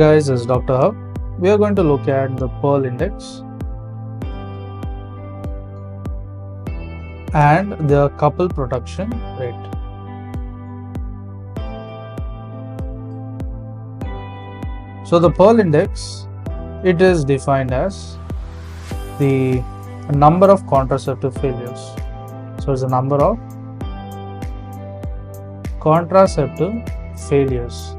guys, this is Dr. Hub. We are going to look at the Pearl Index and the couple production rate. So the Pearl Index, it is defined as the number of contraceptive failures. So it's the number of contraceptive failures,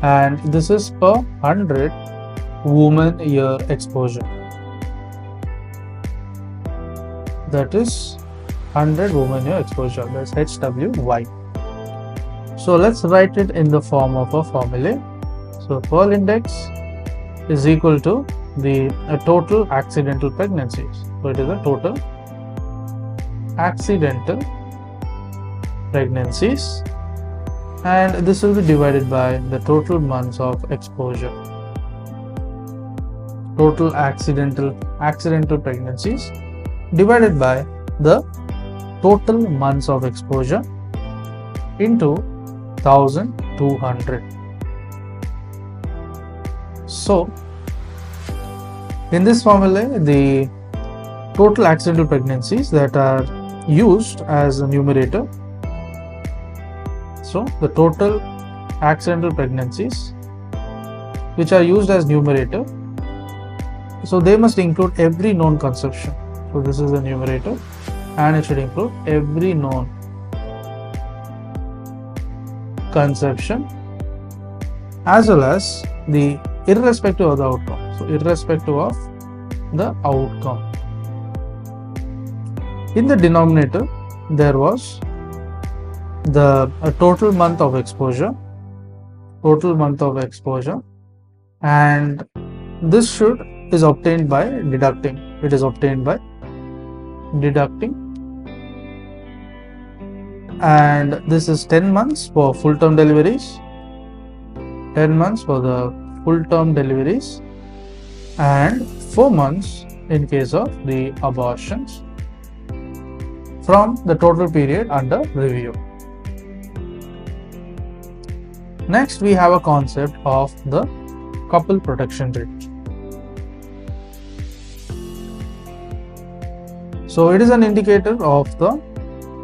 and this is per 100 woman year exposure. That is 100 woman year exposure, that's HWY. So let's write it in the form of a formula. So Pearl Index is equal to the total accidental pregnancies. So it is a total accidental pregnancies, and this will be divided by the total months of exposure. Total accidental pregnancies divided by the total months of exposure into 1200. So in this formula, the total accidental pregnancies that are used as a numerator. So the total accidental pregnancies which are used as numerator, so they must include every known conception. So this is the numerator, and it should include every known conception as well as the irrespective of the outcome. So irrespective of the outcome. In the denominator, there was the total month of exposure, and this is obtained by deducting. It is obtained by deducting, and this is 10 months for full term deliveries, 10 months for the full term deliveries, and 4 months in case of the abortions from the total period under review. Next, we have a concept of the couple protection rate. So it is an indicator of the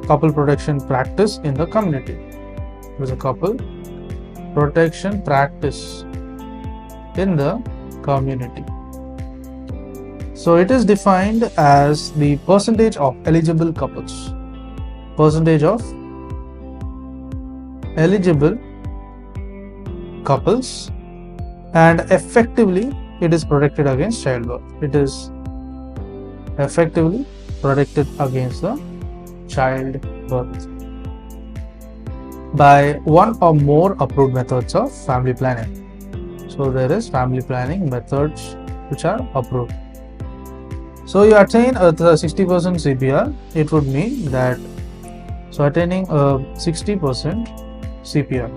couple protection practice in the community. It is a couple protection practice in the community. So it is defined as the percentage of eligible couples. Percentage of eligible couples, and effectively it is protected against childbirth. It is effectively protected against the childbirth by one or more approved methods of family planning. So there is family planning methods which are approved. So you attain a 60% CPR, it would mean that, so attaining a 60% CPR.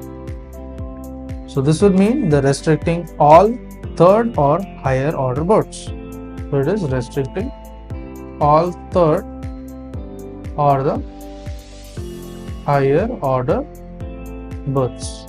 So this would mean the restricting all third or higher order births. So it is restricting all third or the higher order births.